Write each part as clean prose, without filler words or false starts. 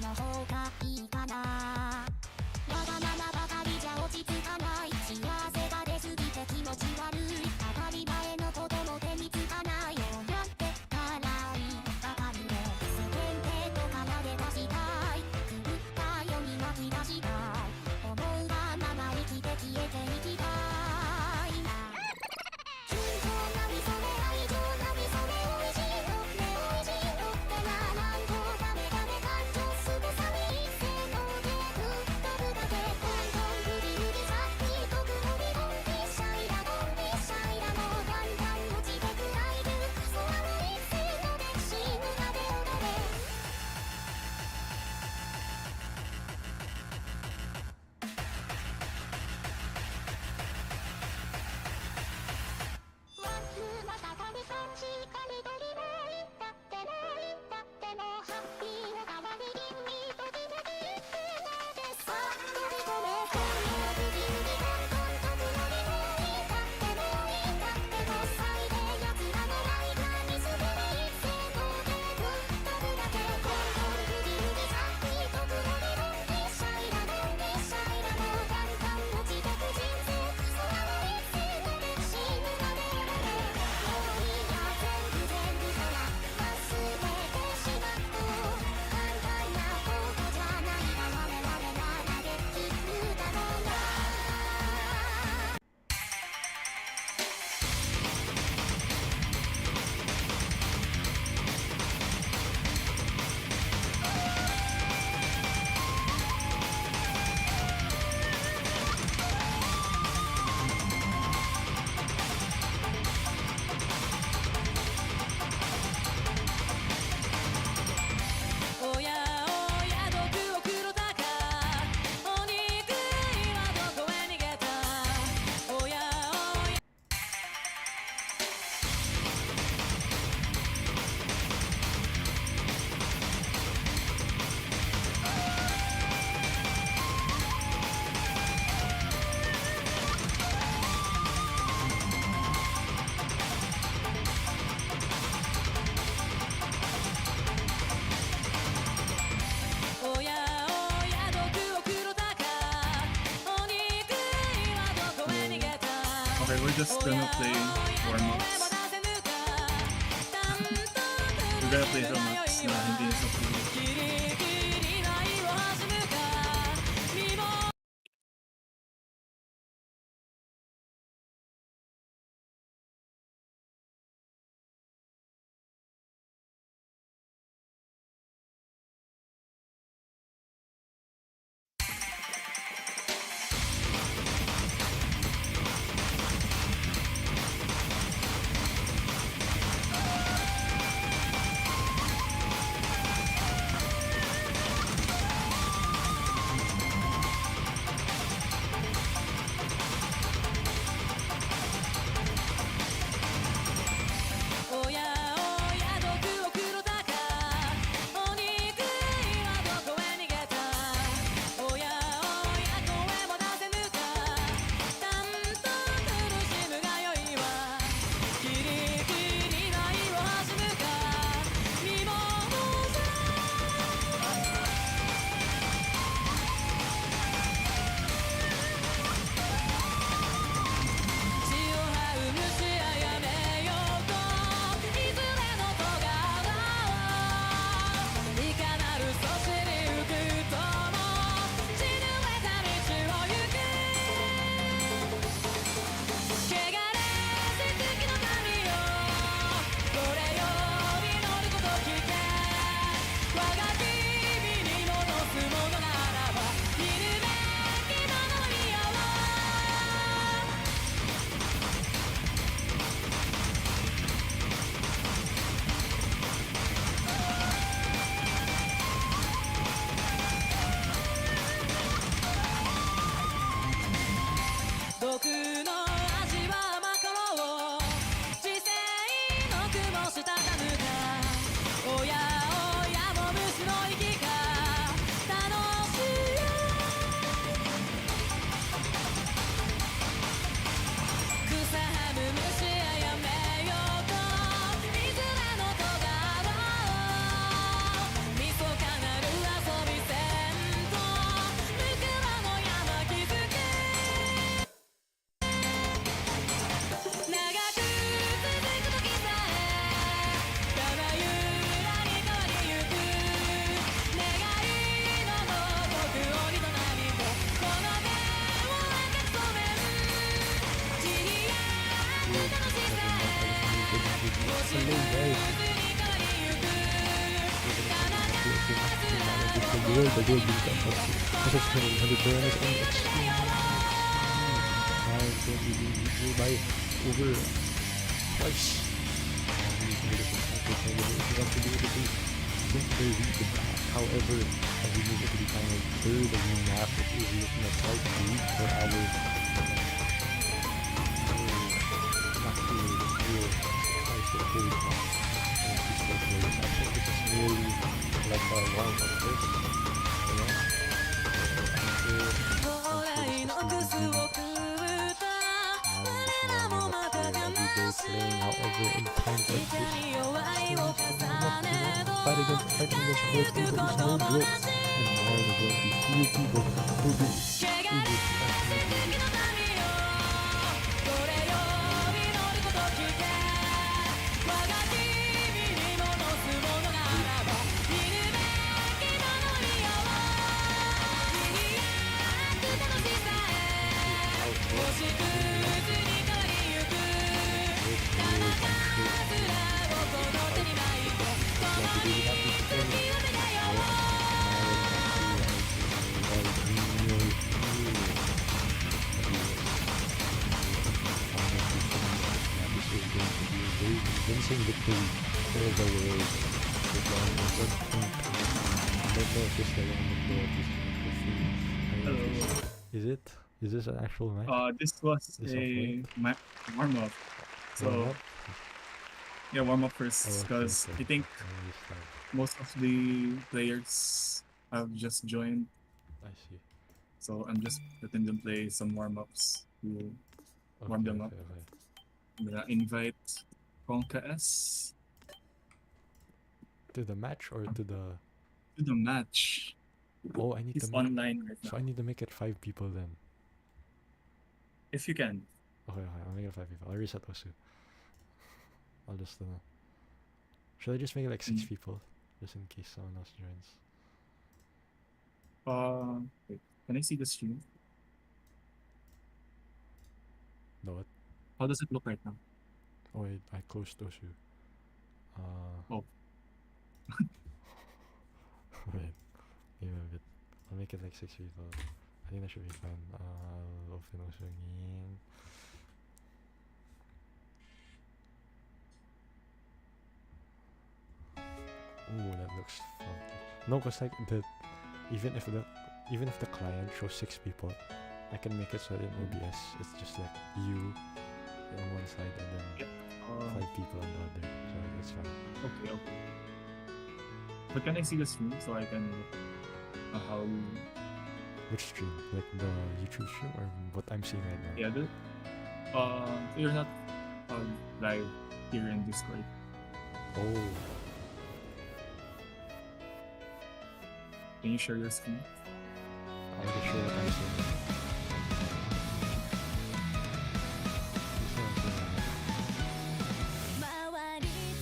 の方がいいかな。わがままばかりじゃ落ち着かない。幸せが出すぎて気持ち悪い。当たり前のことも手につかないようやってたらいいばかりで、世間体とからで出したい。狂ったように巻き出したい。思うがまま生きて消えていきたいな。均等なみそれ愛情なみそれ美味しいのね美味しいのってな。なんとダメダメ感情すぐさに一斉のゲーム飛ぶだけ。トントングリグリさっきとくのりドンピッシャイラドンピッシャイラ。もうだんだん落ちてくらいるクソあの一斉の歴史村で踊れ。ワンツーまたかみさんしかりとりないだってないだってもうハッピーの代わりにミート決めていってのでさ飛び込め。今夜ブギウギトントン飛ぶのにもういいだってもういいだって5歳で奴らのライガー見つけて一斉のゲーム飛ぶだけ。トントンブギウギさっき飛ぶのにドンピッシャイラドンピッシャイラ。もうだんだん落ちてく人生クソあの一斉の歴史村で踊れ。もういいや全部ほら忘れてしまおう。簡単なことじゃないが我々ならできるだろうな。おやおや毒を黒たかお憎いはどこへ逃げた。おやおやおやおや毒を黒たかお憎いはどこへ逃げた。 Okay, we're just gonna play warm-ups. We're gonna play warm-ups na hindi sa play. ギリギリないを弾むか身も the world will come up to. As of 100 Baron is only extremely by over twice. You can look at the if you want to be able to think very the back. However, as we move into the final third of the map, it is looking at quite weak for our not really real nice to hold on. I think this is merely like a warm-up first. Playing, however, in times like this, fighting against both people is no joke, and Maron is one of the few people who will be able to actually do this. Convincing victory for the world. Hello. Is it? Is this an actual match? This was This a warm-up. So, Warm-up? yeah, warm-up first, Oh, okay, because okay. I think I start. most of the players have just joined. I see. So I'm just letting them play some warm-ups to warm them up. Okay. I'm gonna invite Conka S To the match or to the... to the match. Oh, I need He's to make... online right So now. I need to make it 5 people then. If you can. Okay, I'll make it 5 people. I'll reset those two. I'll just... should I just make it like 6 people? Just in case someone else joins. Wait, can I see the stream? No, what? How does it look right now? Oh, I closed those two. Oh. Wait. Give me a bit. I'll make it like 6 people. I think that should be fun. Open also again. Ooh, that looks funky. No, cause like even if the client shows 6 people, I can make it so that in OBS it's just like you on one side and then 5 people on the other. So it's fine. Okay. But can I see the stream so I can how you... Which stream? Like the YouTube stream or what I'm seeing right now? Yeah, so you're not live here in Discord. Oh. Can you share your screen? I'll just show what I'm seeing.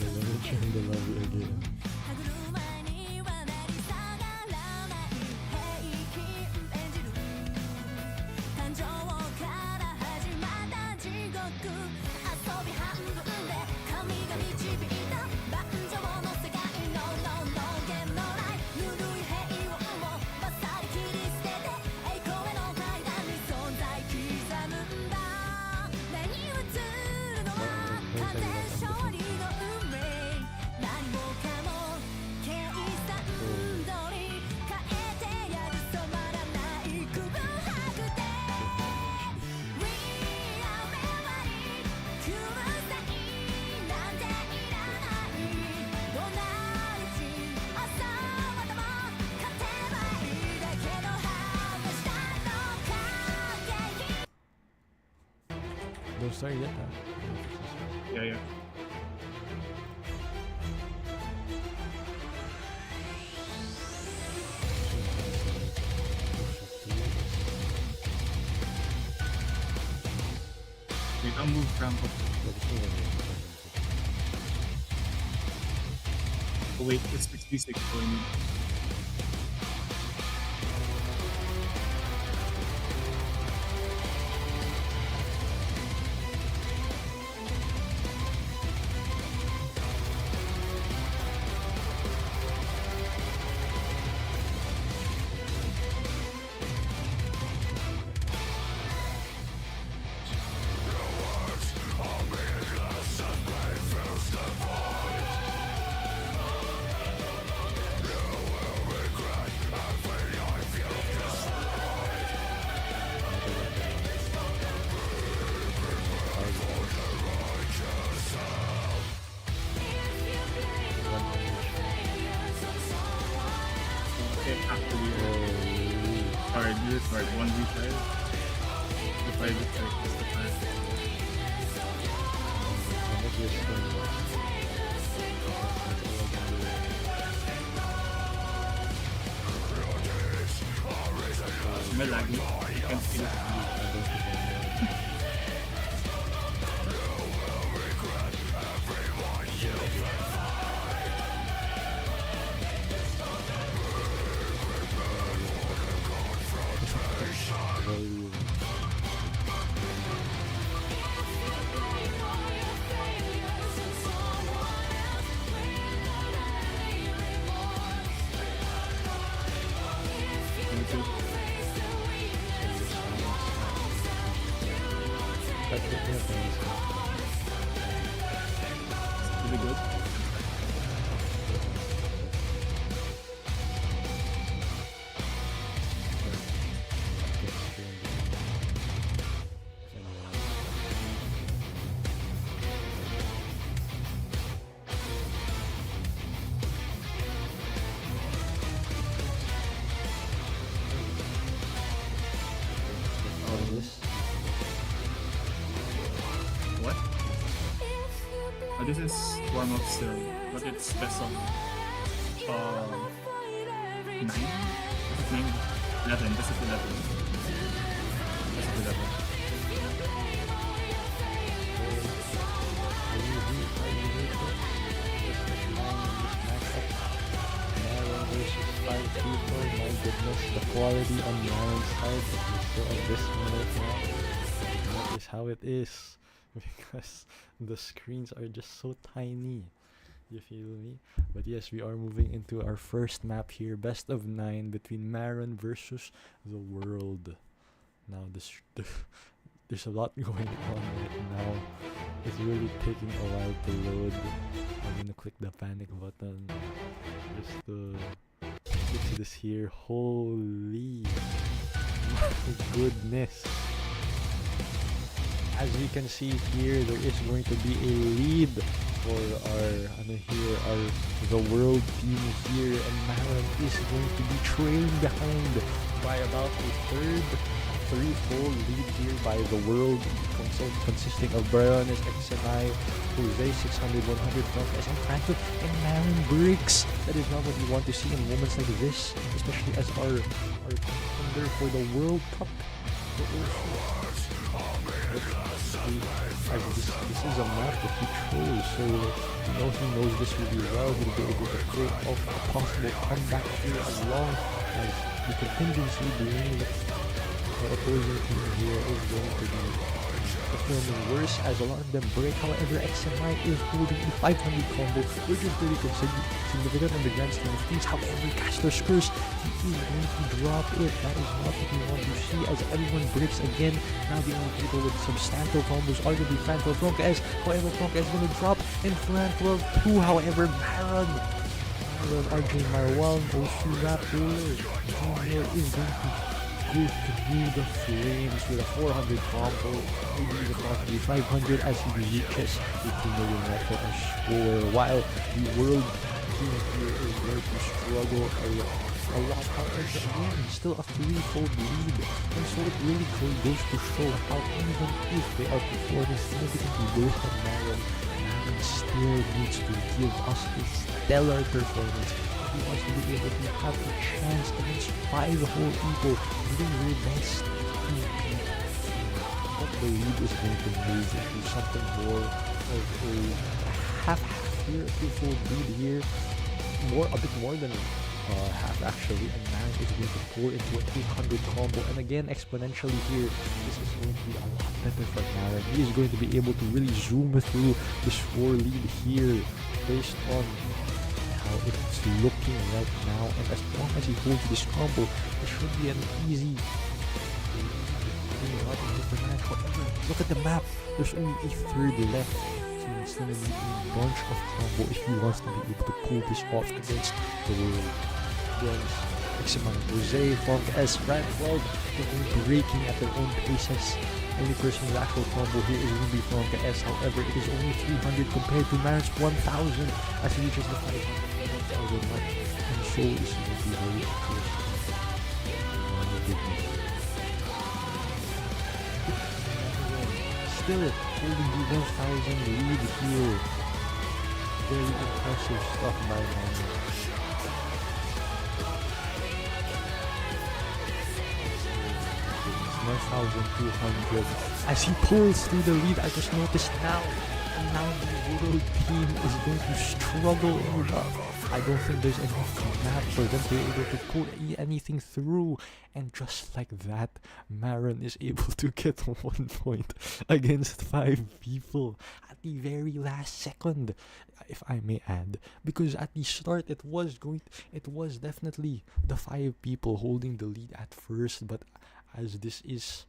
Let me turn the lobby again. No, sorry yet, huh? Yeah. Wait, I'll move ramp up. Oh wait, it's 66 for me. actually card this card 1v5. The 5 effect is the first. May laggy. You can feel it. Really good. What? Oh, this is warm up still, but it's best of 9? Best of 9? 11, best of 11. Best of 11. Maron versus 5 people, my goodness, the quality on Maron's side is still at this minute now. That is how it is. Because the screens are just so tiny. You feel me? But yes, we are moving into our first map here. Best of 9 between Maron versus the world. Now there's a lot going on right now. It's really taking a while to load. I'm gonna click the panic button just to fix this here. Holy my goodness. As we can see here, there is going to be a lead for the world team here, and Maron is going to be trailing behind by about a threefold lead here by the world, consisting of Barones, XNI, Jose, 600, 100, Frank, SM Franco, and Maron Briggs. That is not what we want to see in moments like this, especially as our contender for the World Cup. This is a map that he chose, so he knows this really well. He'll be able to pull off a possible comeback here as long as the contingency being the opposing team here is going to be performing worse as a lot of them break. However, XMI is holding a 500 combo, which is pretty significant in the grand scheme of things. However, Caster's Curse, he is going to drop it. That is not what we want to see as everyone breaks again. Now the only people with substantial combos are going to be Fran 12 Frank S. However, Frank S is going to drop in Fran 12 2. However, Maron, RJ Marwan, Osu Raptor Junior is going to go through the flames with a 400 combo, maybe even possibly 500 as he reaches the 2 million record and score, while the world team here is going to struggle a lot. However, again, still a threefold lead, and so it really goes to show how even if they are performing significantly worse than Maron still needs to give us a stellar performance. He wants to be able to have a chance against 5 whole people, doing their best to beat. But the lead is going to move into something more of a half here, a full lead here, a bit more than half actually, and Maron is going to pour into an 800 combo, and again exponentially here, this is going to be a lot better for Maron. He is going to be able to really zoom through the score lead here based on how it's looking right now, and as long as he holds this combo, it should be an easy however, look at the map, there's only a third left, so he's going to need a bunch of combo if he wants to be able to pull this off against the world. Maximum Jose, Funk S, Fran 12, they're breaking at their own paces. Only person with actual combo here is going to be Funk S, however it is only 300 compared to Maron's 1000 as he reaches the 500 mark, and so this is going to be very close. goodness. Still holding the 1,000 lead here. Very impressive stuff by Maron. 1,200. As he pulls through the lead, I just noticed now. And now the world team is going to struggle in the... I don't think there's enough map for them to be able to pull anything through. And just like that, Maron is able to get 1 point against 5 people at the very last second, if I may add. Because at the start, it was definitely the 5 people holding the lead at first. But as this is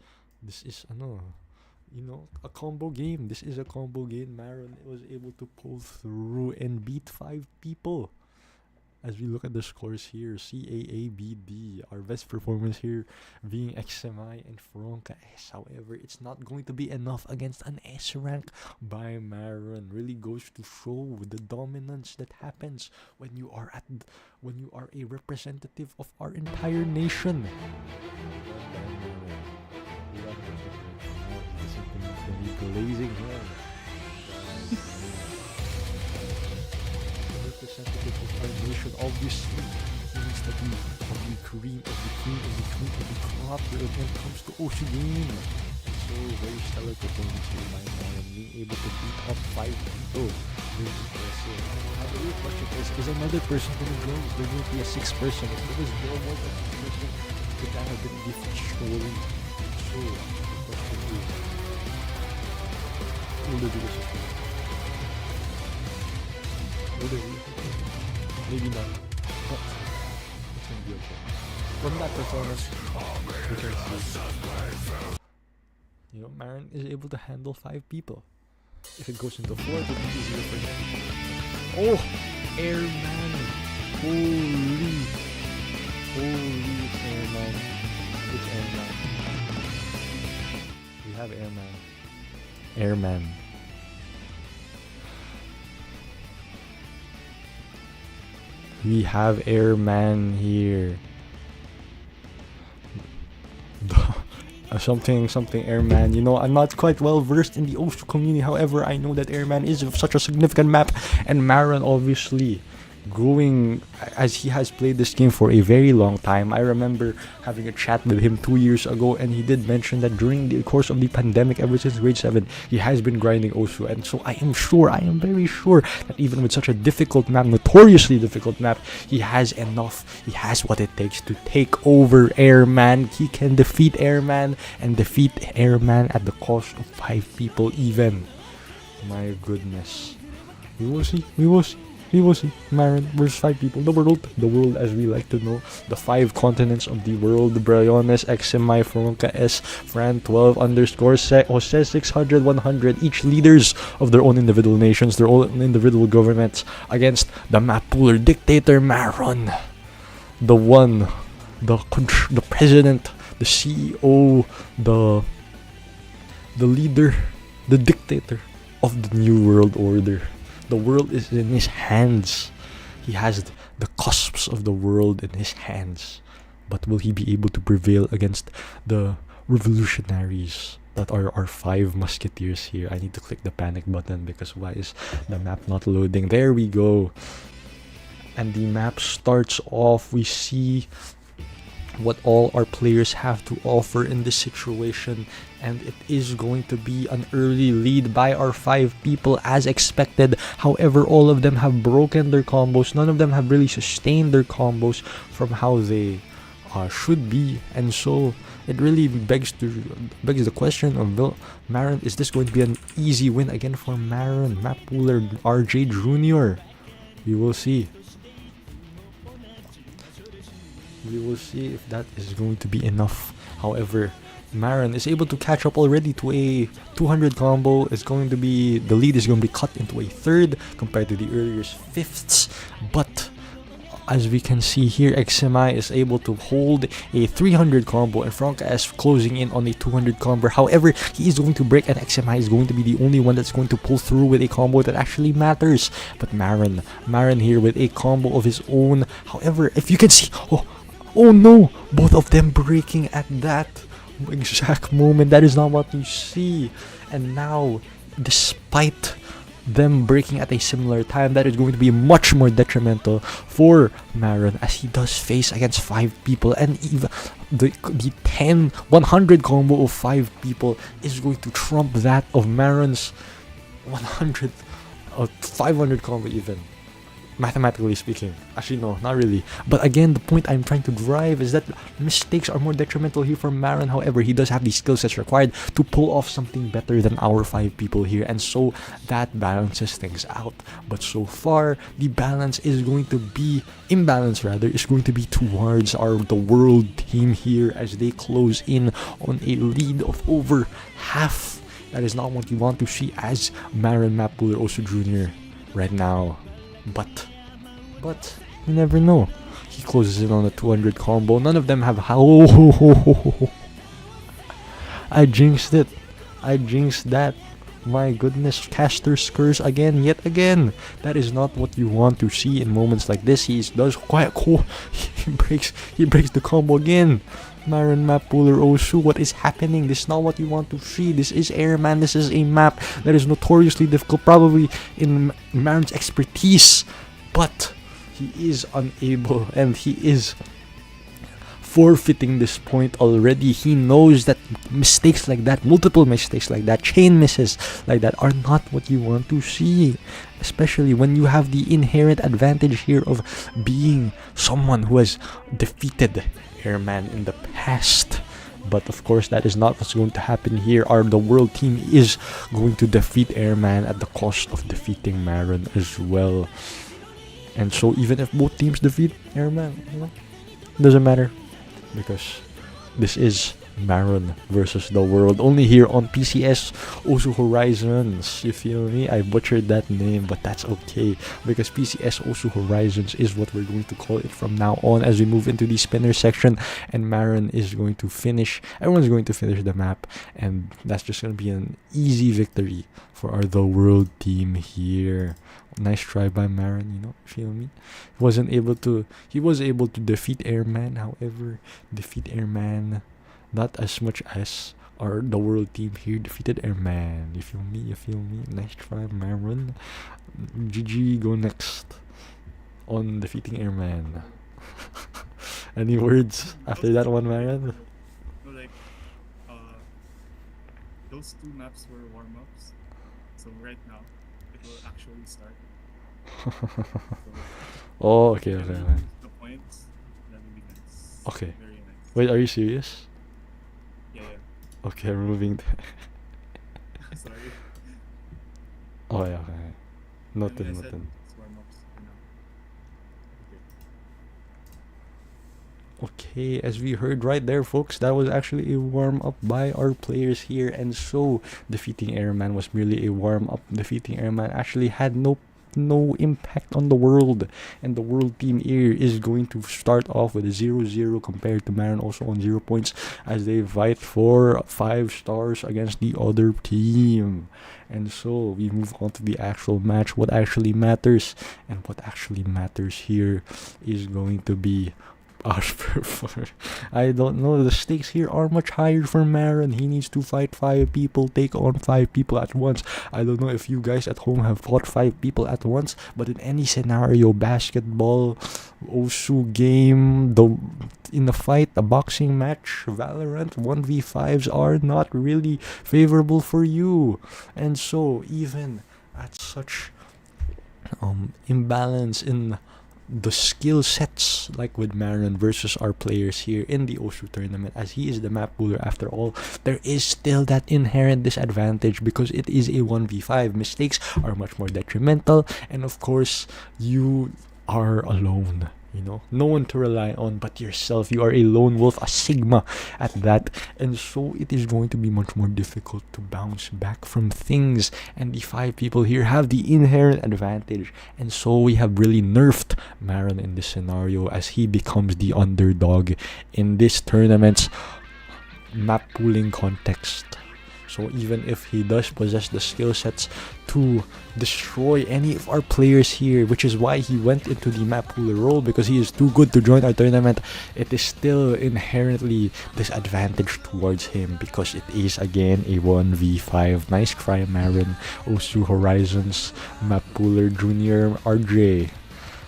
a combo game. This is a combo game. Maron was able to pull through and beat 5 people. As we look at the scores here, CAABD, our best performance here being XMI and Franca S. However, it's not going to be enough against an S rank by Maron. Really goes to show the dominance that happens when you are a representative of our entire nation. Blazing here. Representative of our nation obviously means that we of the cream of the cream of the cream of the crop when it comes to Ocean game. And so very stellar performance here by Maron, being able to beat up 5 people. Very impressive. Now the real question is another person going to join? Is there going to be a 6th person? If there was no more than 6 person, could that have been a different story? So the question is, will the viewers support? Maybe not. But it's gonna be okay. From that performance, we can see, Maron is able to handle 5 people. If it goes into 4, it will be easier for him. Oh, Airman! Holy, it's Airman! It's Airman. We have Airman. We have Airman here. Something Airman. I'm not quite well versed in the Osu community. However, I know that Airman is such a significant map, and Maron obviously growing as he has played this game for a very long time. I remember having a chat with him 2 years ago, and he did mention that during the course of the pandemic, ever since grade 7, he has been grinding Osu. And so I am very sure that even with such a difficult map, notoriously difficult map, he has what it takes to take over Airman. He can defeat Airman and defeat Airman at the cost of 5 people even. My goodness. We will see. Maron versus 5 people. The world as we like to know. The 5 continents of the world. Briones, XMI, Franca S, Fran 12 _ Jose 600, 100. Each leaders of their own individual nations, their own individual governments, against the map puller dictator Maron. The president, the CEO, the leader, the dictator of the new world order. The world is in his hands. He has the cusps of the world in his hands. But will he be able to prevail against the revolutionaries that are our 5 musketeers here? I need to click the panic button because why is the map not loading? There we go. And the map starts off. We see what all our players have to offer in this situation, and it is going to be an early lead by our 5 people as expected. However, all of them have broken their combos. None of them have really sustained their combos from how they should be, and so it really begs the question of Maron. Is this going to be an easy win again for Maron? Map puller RJ Jr. We will see. We will see if that is going to be enough. However, Maron is able to catch up already to a 200 combo. The lead is going to be cut into a 3rd compared to the earlier 5ths. But as we can see here, XMI is able to hold a 300 combo and Franca S closing in on a 200 combo. However, he is going to break, and XMI is going to be the only one that's going to pull through with a combo that actually matters. But Maron here with a combo of his own. However, if you can see, Oh no! Both of them breaking at that exact moment. That is not what you see. And now, despite them breaking at a similar time, that is going to be much more detrimental for Maron, as he does face against 5 people, and even the 100 combo of 5 people is going to trump that of Maron's 100 or 500 combo even. Mathematically speaking. Actually, no, not really. But again, the point I'm trying to drive is that mistakes are more detrimental here for Maron. However, he does have the skill sets required to pull off something better than our 5 people here. And so that balances things out. But so far, the balance is going to be, imbalance rather, is going to be towards the world team here as they close in on a lead of over half. That is not what you want to see as Maron Mapuler Osu Jr. right now. But you never know. He closes in on a 200 combo. None of them have I jinxed it. I jinxed that. My goodness, caster's curse again, yet again. That is not what you want to see in moments like this. He does quite cool. He breaks the combo again. Maron Mapuler Osu, what is happening? This is not what you want to see. This is Airman. This is a map that is notoriously difficult, probably in Maron's expertise. But he is unable, and he is forfeiting this point already. He knows that mistakes like that, multiple mistakes like that, chain misses like that are not what you want to see. Especially when you have the inherent advantage here of being someone who has defeated Airman in the past. But of course, that is not what's going to happen here. The world team is going to defeat Airman at the cost of defeating Maron as well. And so even if both teams defeat Airman, doesn't matter. Because this is Maron versus the world. Only here on PCS Osu Horizons. You feel me? I butchered that name, but that's okay. Because PCS Osu Horizons is what we're going to call it from now on as we move into the spinner section. And Maron is going to finish. Everyone's going to finish the map. And that's just going to be an easy victory for the world team here. Nice try by Maron, feel me? He was able to defeat Airman, however, defeat Airman not as much as the world team here defeated Airman. You feel me? Nice try, Maron. GG, go next on defeating Airman. Any words after that one, Maron? No, those 2 maps were warm-ups. So right now, it will actually start. Oh, okay. The points, that will be nice. Okay. Very nice. Wait, are you serious? Yeah. Okay, removing. Sorry. Oh yeah, okay. Nothing. It's warm-ups for now. Okay, as we heard right there, folks, that was actually a warm-up by our players here, and so defeating Airman was merely a warm-up. Defeating Airman actually had no impact on the world, and the world team here is going to start off with a 0-0 compared to Maron, also on 0 points, as they fight for 5 stars against the other team. And so we move on to the actual match, what actually matters, and what actually matters here is going to be I don't know. The stakes here are much higher for Maron. He needs to fight 5 people, take on 5 people at once. I don't know if you guys at home have fought 5 people at once, but in any scenario, basketball, Osu game, in a fight, a boxing match, Valorant, 1v5s are not really favorable for you. And so even at such imbalance in the skill sets, like with Maron versus our players here in the Osu tournament, as he is the map ruler after all, there is still that inherent disadvantage because it is a 1v5. Mistakes are much more detrimental, and of course you are alone. No one to rely on but yourself. You are a lone wolf, a sigma at that, and so it is going to be much more difficult to bounce back from things, and the 5 people here have the inherent advantage, and so we have really nerfed Maron in this scenario as he becomes the underdog in this tournament's map pooling context. So even if he does possess the skill sets to destroy any of our players here, which is why he went into the map pooler role, because he is too good to join our tournament, it is still inherently disadvantage towards him, because it is again a 1v5. Nice try, Maron. Osu Horizons map pooler junior RJ.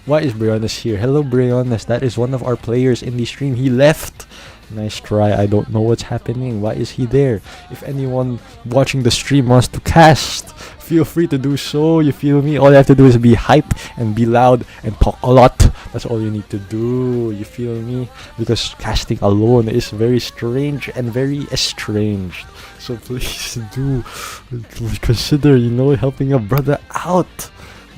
Why is Briones here? Hello, Briones. That is one of our players in the stream. He left. Nice try. I don't know what's happening. Why is he there? If anyone watching the stream wants to cast, feel free to do so. You feel me? All you have to do is be hype and be loud and talk a lot. That's all you need to do. You feel me? Because casting alone is very strange and very estranged. So please do consider, helping a brother out.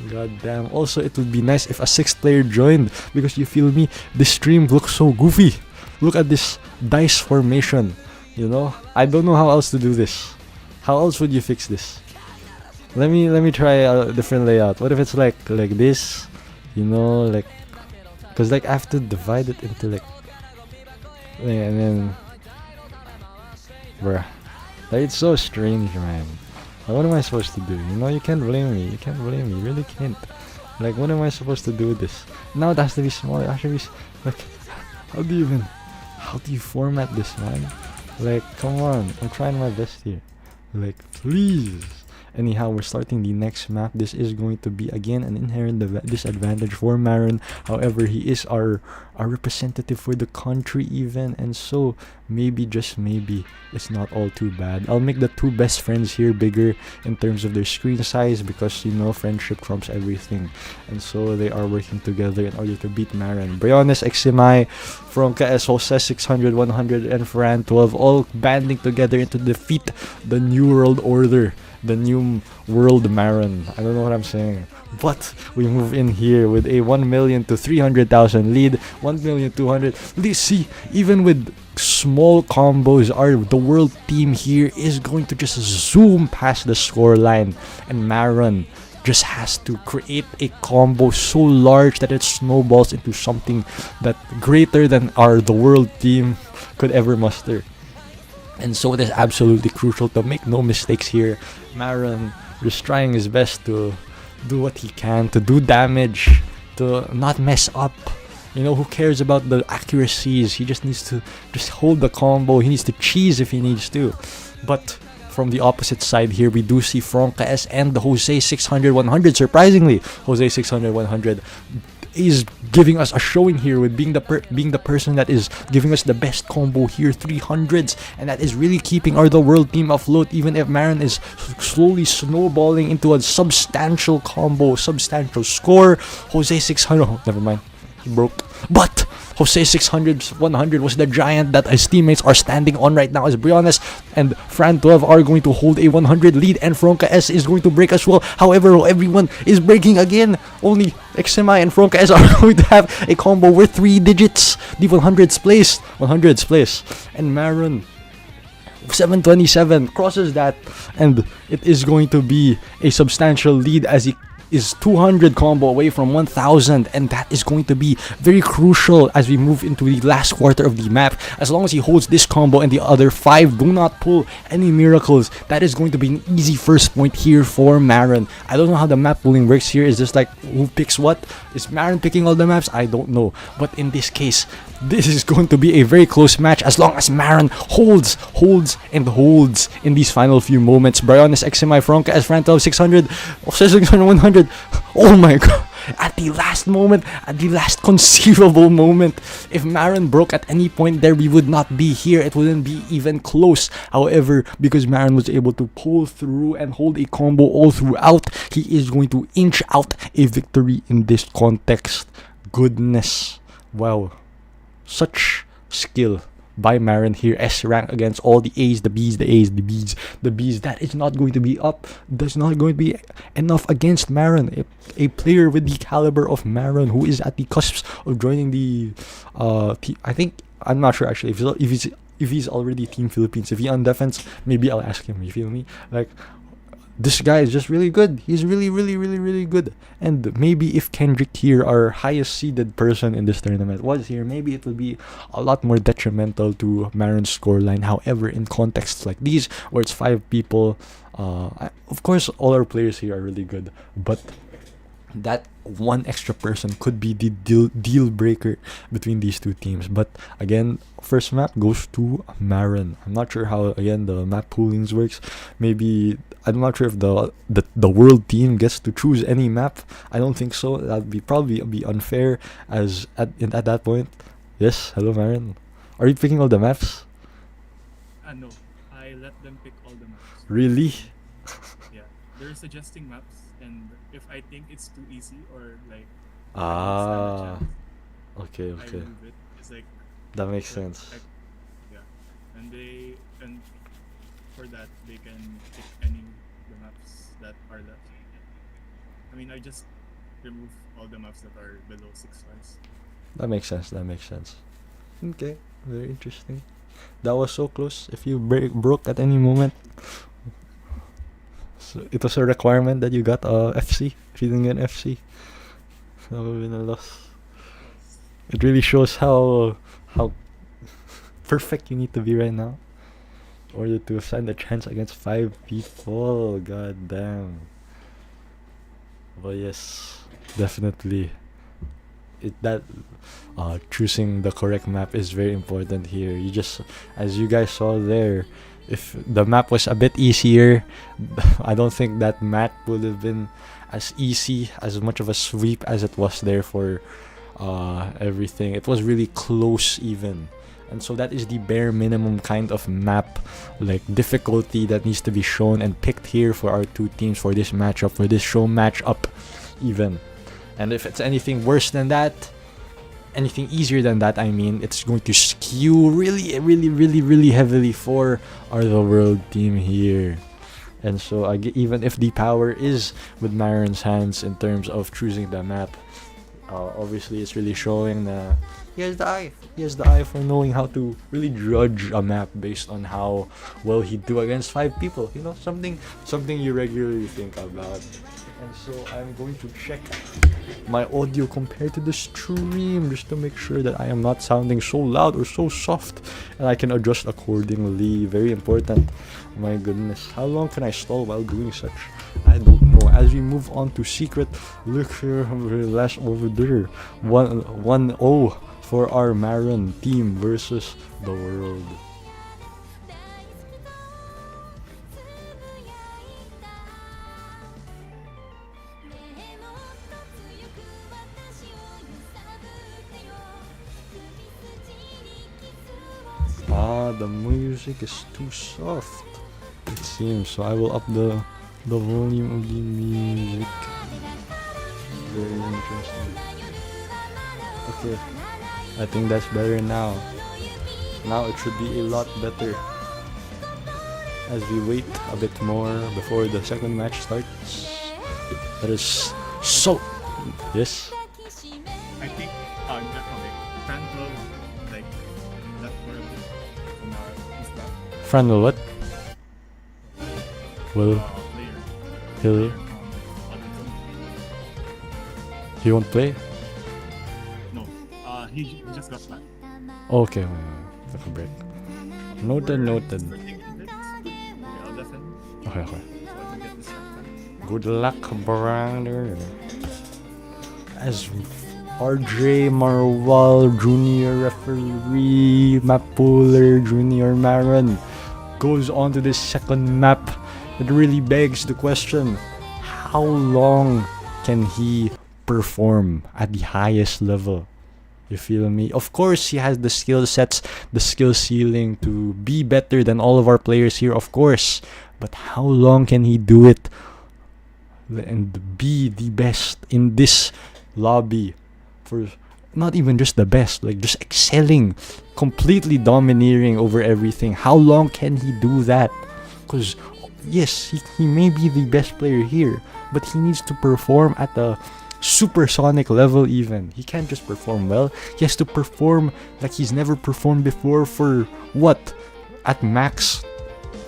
God damn. Also, it would be nice if a 6th player joined, because you feel me? This stream looks so goofy. Look at this dice formation. I don't know how else to do this. How else would you fix this? Let me try a different layout. What if it's like this? Because I have to divide it into and then, bruh, it's so strange, man. What am I supposed to do? You can't blame me. You can't blame me. You really can't. What am I supposed to do with this? Now it has to be smaller. It has to be how do you format this, man? Come on. I'm trying my best here. Please. Anyhow, we're starting the next map. This is going to be again an inherent disadvantage for Maron. However, he is our representative for the country even, and so maybe, just maybe, it's not all too bad. I'll make the 2 best friends here bigger in terms of their screen size, because friendship trumps everything, and so they are working together in order to beat Maron. Briones, Eximai, Franca S, Jose 600, 100, and Fran 12 all banding together to defeat the New World Order. The new world Maron. I don't know what I'm saying. But we move in here with a 1 million to 300,000 lead. 1,200,000. Let's see, even with small combos, the world team here is going to just zoom past the scoreline. And Maron just has to create a combo so large that it snowballs into something that greater than the world team could ever muster. And so it is absolutely crucial to make no mistakes here. Maron just trying his best to do what he can, to do damage, to not mess up. Who cares about the accuracies? He just needs to hold the combo. He needs to cheese if he needs to. But from the opposite side here, we do see Franca S and the Jose 600 100. Surprisingly, Jose 600 100 is giving us a showing here with being the person that is giving us the best combo here, 300s, and that is really keeping the world team afloat, even if Maron is slowly snowballing into a substantial combo, substantial score. Jose 600, never mind, he broke. But Jose 600 100 was the giant that his teammates are standing on right now, as Briones and Fran 12 are going to hold a 100 lead, and Franca S is going to break as well. However, everyone is breaking again. Only Eximai and Franca S are going to have a combo with 3 digits. The 100s place. And Maron 727 crosses that, and it is going to be a substantial lead as he is 200 combo away from 1000, and that is going to be very crucial as we move into the last quarter of the map. As long as he holds this combo and the other 5 do not pull any miracles, that is going to be an easy first point here for Maron. I don't know how the map pulling works here. Is this who picks what? Is Maron picking all the maps? I don't know, but in this case, this is going to be a very close match as long as Maron holds in these final few moments. Briones, Eximai, Franca S, Fran 12 600, 600 100. Oh my god. At the last moment, at the last conceivable moment, if Maron broke at any point there, we would not be here. It wouldn't be even close. However, because Maron was able to pull through and hold a combo all throughout, he is going to inch out a victory in this context. Goodness. Wow. Such skill by Maron here. S rank against all the A's, the B's, the A's, the B's, the B's. That is not going to be up. That's not going to be enough against Maron. A player with the caliber of Maron, who is at the cusp of joining the I think, I'm not sure actually if he's already Team Philippines. If he on defense, maybe I'll ask him. You feel me? this guy is just really good. He's really, really, really, really good. And maybe if Kendrick here, our highest seeded person in this tournament, was here, maybe it would be a lot more detrimental to Maron's scoreline. However, in contexts like these, where it's 5 people, of course, all our players here are really good, but that one extra person could be the deal breaker between these two teams. But again, first map goes to Maron. I'm not sure how again the map poolings works. Maybe I'm not sure if the world team gets to choose any map. I don't think so. That'd be probably be unfair as at that point. Yes, hello Maron. Are you picking all the maps? No, I let them pick all the maps. Really? Yeah, they're suggesting maps, and if I think it's too easy or like Ah, okay, I okay. remove it. It's like That makes for- sense. like, yeah, and for that they can pick any the maps that are left. I mean, I just remove all the maps that are below 6 stars. That makes sense. That makes sense. Okay, very interesting. That was so close. If you broke at any moment, so it was a requirement that you got a FC. If you didn't get an FC, that would have been a loss. It really shows how perfect you need to be right now in order to stand a chance against 5 people. God damn. But yes, definitely. Choosing the correct map is very important here. You just, as you guys saw there, if the map was a bit easier, I don't think that map would have been as easy, as much of a sweep as it was there for everything. It was really close even. And so that is the bare minimum kind of map, like difficulty that needs to be shown and picked here for our two teams for this matchup, for this show matchup even. And if it's anything worse than that, anything easier than that, I mean, it's going to skew really, really, really, really heavily for the world team here. And so even if the power is with Maron's hands in terms of choosing the map, obviously it's really showing that he has the eye. He has the eye for knowing how to really judge a map based on how well he do against 5 people. You know, something you regularly think about. And so I'm going to check my audio compared to the stream just to make sure that I am not sounding so loud or so soft, and I can adjust accordingly. Very important. My goodness, how long can I stall while doing such? I don't know. As we move on to secret, look here, last over there, 1-0 for our Maron team versus the world. The music is too soft, it seems, so I will up the volume of the music. Very interesting. Okay, I think that's better now. Now it should be a lot better as we wait a bit more before the second match starts. That is so... Yes? I think definitely Franco, like that word is that Fran will what? Will player. he'll... Other He won't play? team. No, he just got back. Okay, take a break. Noted. Starting in this, I'll listen Okay. so I can get this right. Good luck, brother. As RJ Marwal Jr. referee, Mapuler Jr. Maron goes on to this second map, it really begs the question, how long can he perform at the highest level? You feel me? Of course, he has the skill sets, the skill ceiling to be better than all of our players here, of course. But how long can he do it and be the best in this lobby? For not even just the best, like just excelling, completely domineering over everything. How long can he do that? Because yes, he may be the best player here, but he needs to perform at the supersonic level even. He can't just perform well, he has to perform like he's never performed before for what? At max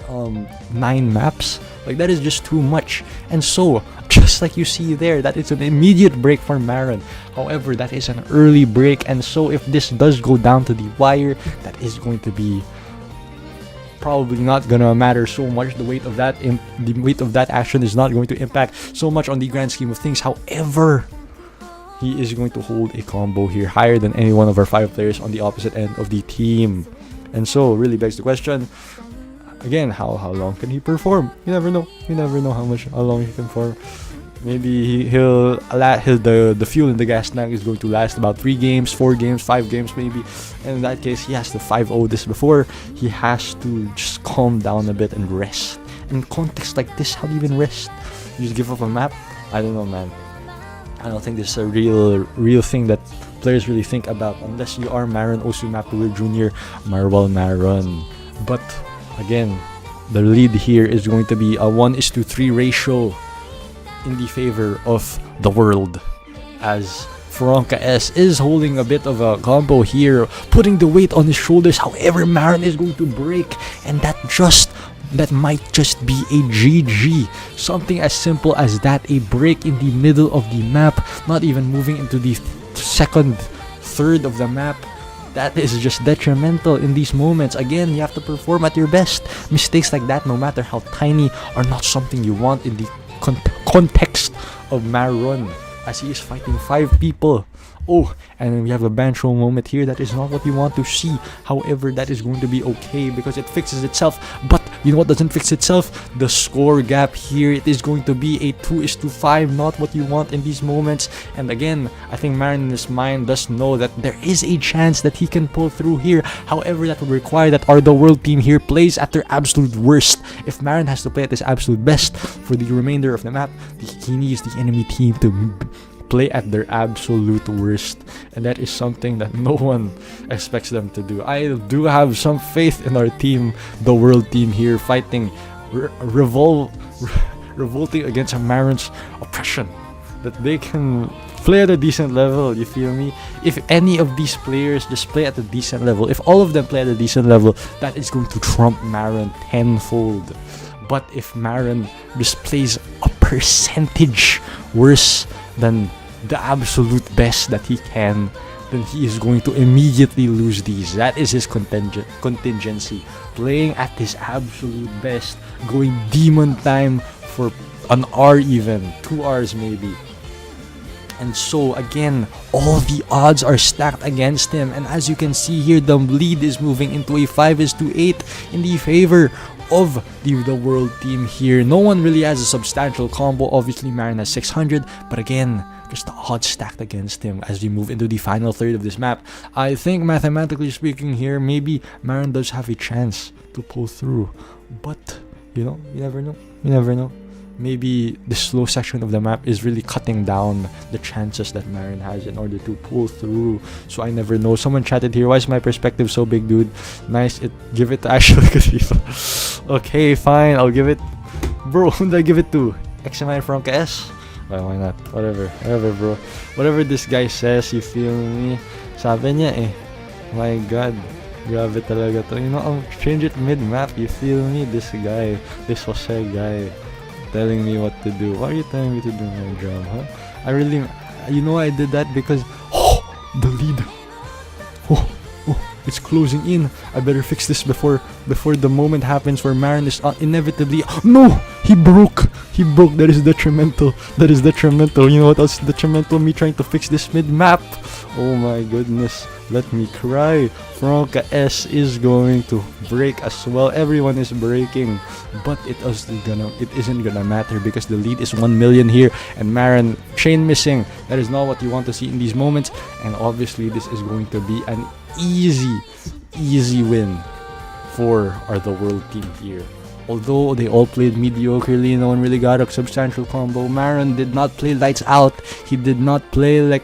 9 maps. Like, that is just too much. And so, just like you see there, that is an immediate break for Maron. However, that is an early break, and so if this does go down to the wire, that is going to be probably not gonna matter so much. The weight of that action is not going to impact so much on the grand scheme of things. However, he is going to hold a combo here higher than any one of our 5 players on the opposite end of the team. And so, really begs the question, again, how long can he perform? You never know. You never know how long he can perform. Maybe the fuel in the gas tank is going to last about 3 games, 4 games, 5 games maybe. And in that case, he has to 5-0 this before. He has to just calm down a bit and rest. In context like this, how do you even rest? You just give up a map? I don't know, man. I don't think this is a real thing that players really think about, unless you are Maron Osu Mappuler Jr. Marwal Maron. But again, the lead here is going to be a 1:3 ratio in the favor of the world, as Franca S is holding a bit of a combo here, putting the weight on his shoulders. However, Maron is going to break, and that might just be a GG. Something as simple as that, a break in the middle of the map, not even moving into the second third of the map. That is just detrimental in these moments. Again, you have to perform at your best. Mistakes like that, no matter how tiny, are not something you want in the context of Maron, as he is fighting 5 people. Oh, and then we have a Bancho moment here. That is not what we want to see. However, that is going to be okay because it fixes itself. But you know what doesn't fix itself? The score gap here. It is going to be a 2:5, not what you want in these moments. And again, I think Maron in his mind does know that there is a chance that he can pull through here. However, that would require that the world team here plays at their absolute worst. If Maron has to play at his absolute best for the remainder of the map, he needs the enemy team to play at their absolute worst, and that is something that no one expects them to do. I do have some faith in our team, the world team here, fighting revolting against Maron's oppression, that they can play at a decent level. You feel me? If any of these players just play at a decent level, if all of them play at a decent level, that is going to trump Maron tenfold. But if Maron just plays a percentage worse than the absolute best that he can, then he is going to immediately lose these. That is his contingency. Playing at his absolute best, going demon time for an hour, even 2 hours maybe. And so again, all the odds are stacked against him, and as you can see here, the lead is moving into a 5:8 in the favor of the world team here. No one really has a substantial combo. Obviously, Maron has 600, but again, just the odds stacked against him as we move into the final third of this map. I think mathematically speaking here, maybe Maron does have a chance to pull through, but you never know. You never know. Maybe the slow section of the map is really cutting down the chances that Maron has in order to pull through. So I never know. Someone chatted here, why is my perspective so big, dude? Nice. Give it to actually good people. Okay, fine. I'll give it. Bro, who did I give it to? XMI Franca S? Well, why not? Whatever, bro. Whatever this guy says, you feel me? Sabi niya eh. My God. Grabe talaga to. I'll change it mid-map. You feel me? This guy. This Jose guy. Telling me what to do. Why are you telling me to do my job, huh? I did that because the lead. It's closing in. I better fix this before the moment happens where Maron is inevitably. No, he broke. That is detrimental. You know what else is detrimental? Me trying to fix this mid map. Oh my goodness. Let me cry. Franca S is going to break as well. Everyone is breaking, but it isn't gonna matter because the lead is 1 million here, and Maron chain missing. That is not what you want to see in these moments, and obviously this is going to be an easy win for the world team here. Although they all played mediocrely, no one really got a substantial combo. Maron did not play lights out. He did not play like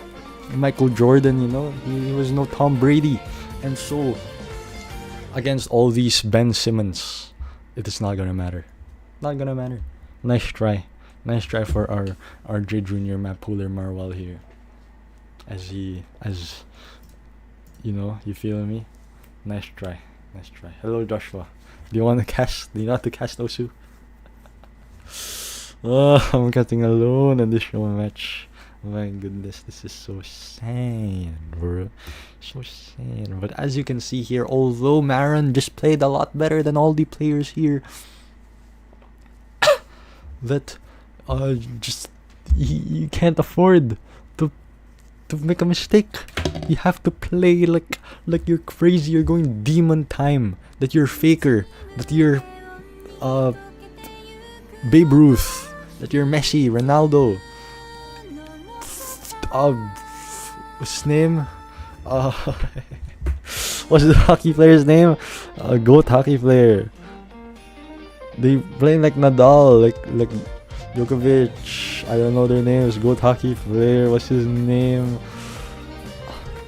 Michael Jordan, he was no Tom Brady. And so, against all these Ben Simmons, it is not gonna matter. Nice try for our RJ Jr. Mappuler Marwal here. You feel me? Nice try. Hello Joshua. Do you want to cast? Do you know how to cast Osu? Oh, I'm getting alone in this show match. My goodness, this is so sad, bro. So sad. But as you can see here, although Maron just played a lot better than all the players here, that just you can't afford to make a mistake. You have to play like you're crazy. You're going demon time. That you're faker. That you're Babe Ruth. That you're Messi, Ronaldo. What's his name? What's the hockey player's name? Goat hockey player. They playing like Nadal, like Djokovic. I don't know their names. Goat hockey player. What's his name?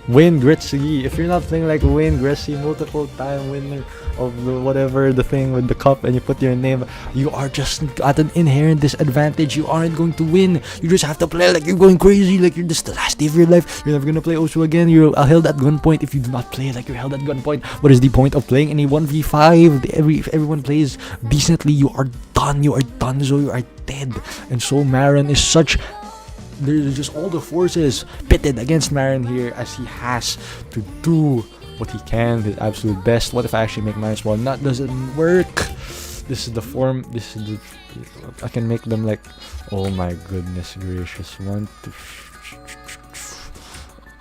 Wayne Gretzky. If you're not playing like Wayne Gretzky, multiple time winner of the thing with the cup, and you put your name, you are just at an inherent disadvantage. You aren't going to win. You just have to play like you're going crazy, like you're just the last day of your life. You're never gonna play Osu again. You're held at gunpoint. If you do not play like you're held at gunpoint, what is the point of playing in a 1v5? If everyone plays decently, you are done. You are done. So you are dead. And so Maron is such. There's just all the forces pitted against Maron here, as he has to do what he can, his absolute best. What if I actually make Maron small? That doesn't work. This is the form. This is the. I can make them like. Oh my goodness gracious!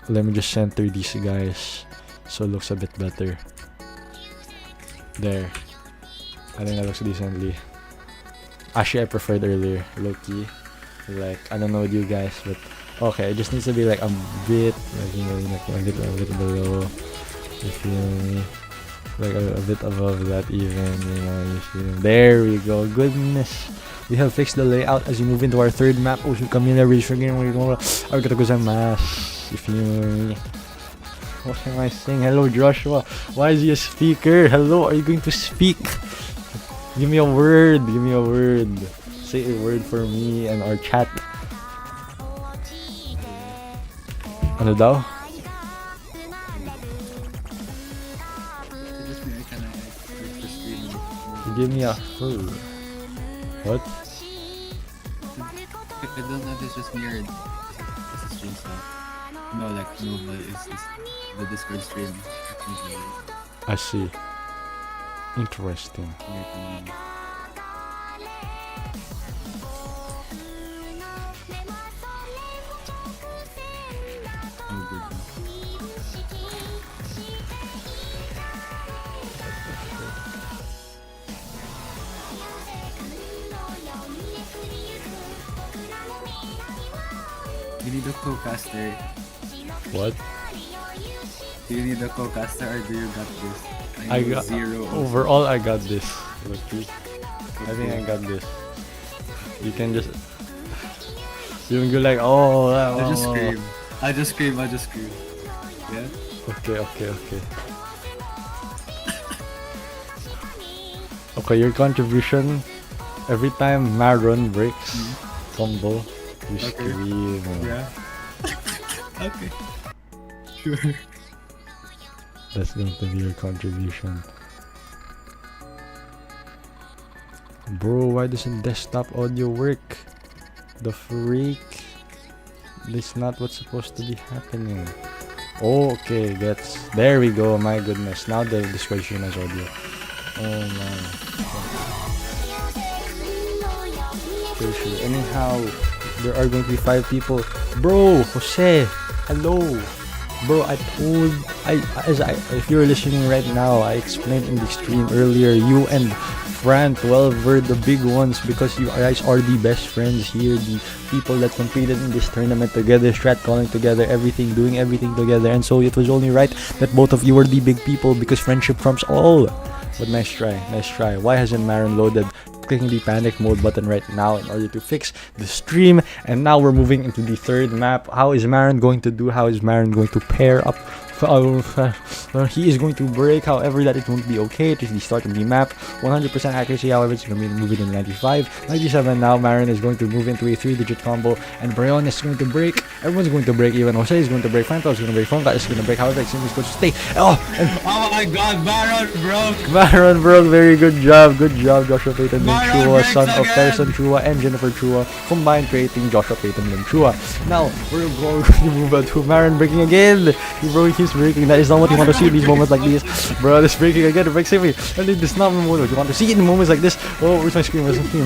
Let me just center these guys, so it looks a bit better. There. I think that looks decently. Actually, I preferred earlier, low key. Like, I don't know with you guys, but okay, it just needs to be like a bit, like, you know, like a bit below. You feel me? Like a bit above that, even, you know. You feel me? There we go. Goodness, we have fixed the layout as we move into our third map. Osu Kamila Rishugin. We're going to go some mass. You feel me? What am I saying? Hello, Joshua. Why is he a speaker? Hello, are you going to speak? Give me a word. Give me a word. Say a word for me and our chat. Ano daw? Give me a word. What? I don't know if it's just mirrored. It's a stream stuff. No, like, no, but it's the Discord stream. I see. Interesting. You need a co-caster. What? Do you need a co-caster or do you got this? I got zero. Overall, I got this. Lucky. I think I got this. You can just. You can go like, oh. I just scream. I just scream. Yeah? Okay. Okay, your contribution. Every time Maron breaks combo, you scream. Yeah. Okay. Sure. That's going to be your contribution. Bro, why doesn't desktop audio work? The freak. That's not what's supposed to be happening. Oh, okay, there we go. My goodness, now the Discord stream has audio. Oh man. Okay, sure. Anyhow, there are going to be 5 people. Bro, Jose, hello. Bro, if you're listening right now, I explained in the stream earlier, you and Fran 12 were the big ones because you guys are the best friends here, the people that competed in this tournament together, strat calling together, doing everything together, and so it was only right that both of you were the big people because friendship trumps all. But nice try. Why hasn't Maron loaded? Clicking the panic mode button right now in order to fix the stream. And now we're moving into the third map. How is Maron going to do? How is Maron going to pair up? He is going to break, however, that is going to be okay. It is the start of the map. 100% accuracy, however, it's going to be moving in 95. 97 now, Maron is going to move into a 3-digit combo, and Maron is going to break. Everyone's going to break, even Jose is going to break, Phantom is going to break, Fonka is going to break, however, Extreme is going to stay. Oh, and Oh my god, Maron broke! Maron broke, very good job, Joshua Payton Lim Maron Chua, breaks son of again. Person Chua and Jennifer Chua, combined creating Joshua Payton Lim Chua. Now, we're going to move on to Maron breaking again. He keeps breaking, that is not what you want to see in these moments like these. Bro, this breaking again, break safely. And this is not what you want to see in moments like this. Oh, where's my screen? Where's my screen?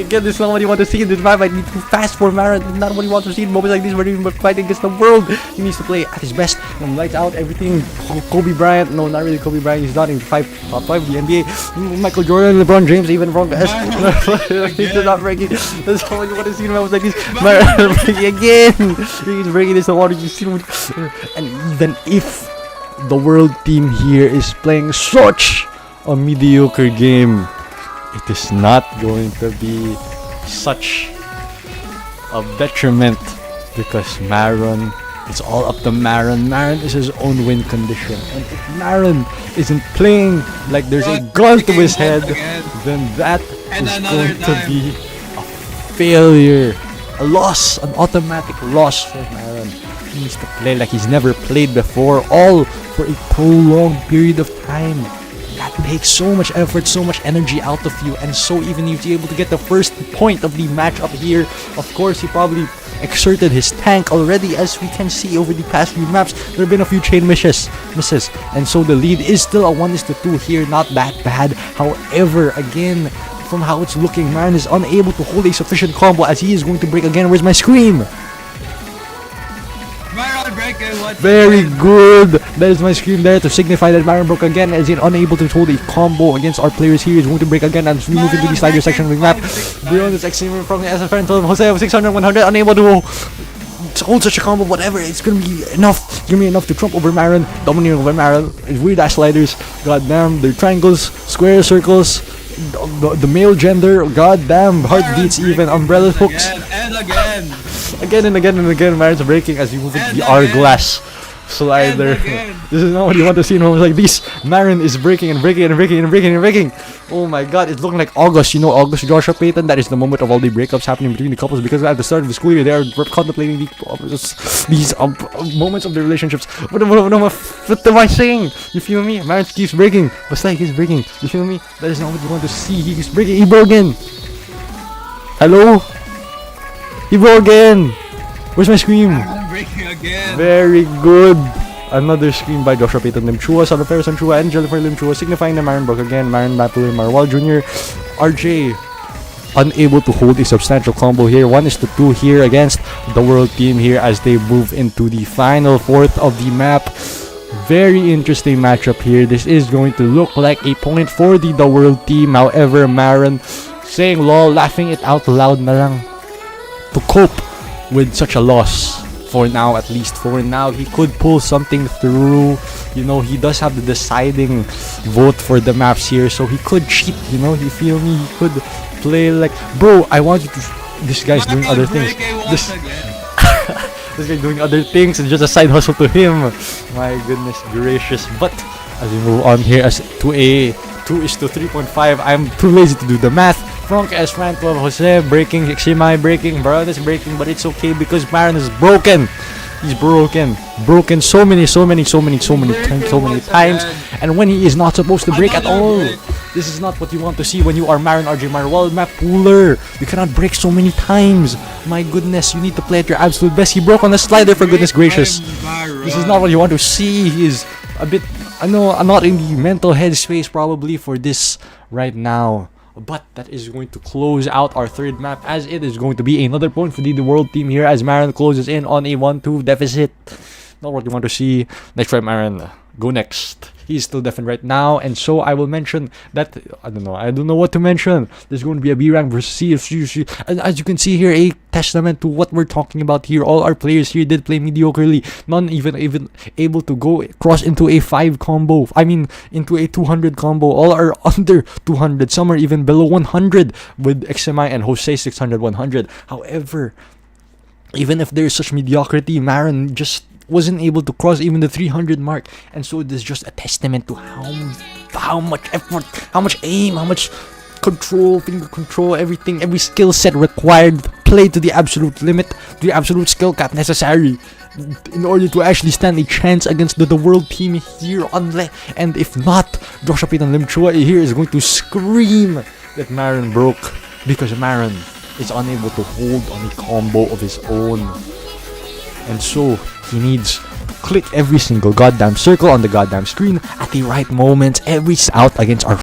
Again, this is not what you want to see in this map. I need to fast for Maron. This is not what you want to see in moments like this where you're fighting against the world. He needs to play at his best. Lights out, everything. Kobe Bryant. No, not really Kobe Bryant. He's not in top 5 of the NBA. Michael Jordan, LeBron James, even Ron S. He's not breaking. That's all you want to see in moments like this. Maron breaking again. He's breaking this. The water you see. And even if the world team here is playing such a mediocre game, it is not going to be such a detriment because Maron, it's all up to Maron. Maron is his own win condition, and if Maron isn't playing like there's a gun to his head, then that And is another going to time. be a failure, a loss, an automatic loss for Maron. He needs to play like he's never played before, all for a prolonged period of time. That takes so much effort, so much energy out of you, and so even if you're able to get the first point of the match up here, of course he probably exerted his tank already, as we can see over the past few maps. There have been a few chain misses, and so the lead is still a 1-2 here, not that bad. However, again, from how it's looking, Maron is unable to hold a sufficient combo as he is going to break again. Where's my scream? Maron breaking once Very again. good. That is my scream there to signify that Maron broke again, as he's unable to hold a combo against our players here. He's going to break again as we move into the slider section of the map. Beyond this extreme from the SFN to Jose of 600, 100, unable to hold such a combo. Whatever, it's gonna be enough. It's gonna be enough to trump over Maron, dominating over Maron. It's weird ass sliders. God damn, they're triangles, squares, circles. The male gender, goddamn, heartbeats, even umbrella hooks. Again and again. Again and again and again, Maron's breaking as you move into And the again. hourglass slider. And again. This is not what you want to see in moments like this. Maron is breaking and breaking and breaking and breaking and breaking. Oh my god, it's looking like August. You know August, Joshua Payton? That is the moment of all the breakups happening between the couples, because at the start of the school year, they are contemplating these moments of their relationships. What am I saying? You feel me? Maron keeps breaking. Basta, he keeps breaking. You feel me? That is not what you want to see. He keeps breaking. He broke again. Hello? He broke again. Where's my scream? Maron breaking again. Very good. Another screen by Joshua Payton Lim Chua, son of Person Chua, and Jennifer Lim Chua, signifying that Maron broke again. Maron Mapulir Marwal Jr. RJ unable to hold a substantial combo here. 1-2 here against the world team here as they move into the final fourth of the map. Very interesting matchup here. This is going to look like a point for the world team. However, Maron saying lol, laughing it out loud na lang to cope with such a loss. For now, at least for now, he could pull something through. You know, he does have the deciding vote for the maps here, so he could cheat. You know, you feel me? He could play like, bro, I want you to. This guy's doing other things. Breaking once This again. this guy's doing other things and just a side hustle to him. My goodness gracious! But as we move on here, as to a 2:3.5, I'm too lazy to do the math. Frank S. Frank 12, Jose breaking, Ximai breaking, Baron is breaking, but it's okay because Maron is broken. He's broken so many times, and when he is not supposed to break at all. This is not what you want to see when you are Maron RJ Marwal map pooler. You cannot break so many times. My goodness, you need to play at your absolute best. He broke on the slider, for goodness gracious. This is not what you want to see. He is a bit, I know, I'm not in the mental headspace probably for this right now. But that is going to close out our third map, as it is going to be another point for the world team here as Maron closes in on a 1-2 deficit. Not what you want to see. Next right, Maron. Go next. He's still deafened right now, and so I will mention that I don't know what to mention. There's going to be a B rank versus CFC, and as you can see here, a testament to what we're talking about here. All our players here did play mediocrely. None even able to go cross into a 5 combo. I mean, into a 200 combo. All are under 200. Some are even below 100 with XMI and Jose 600, 100. However, even if there's such mediocrity, Maron just wasn't able to cross even the 300 mark. And so this is just a testament to how much effort, how much aim, how much control, finger control, everything, every skill set required, play to the absolute limit, the absolute skill cap necessary in order to actually stand a chance against the world team here. And if not, Joshua Payton Lim Chua here is going to scream that Maron broke, because Maron is unable to hold on a combo of his own. And so he needs to click every single goddamn circle on the goddamn screen at the right moment, every out against our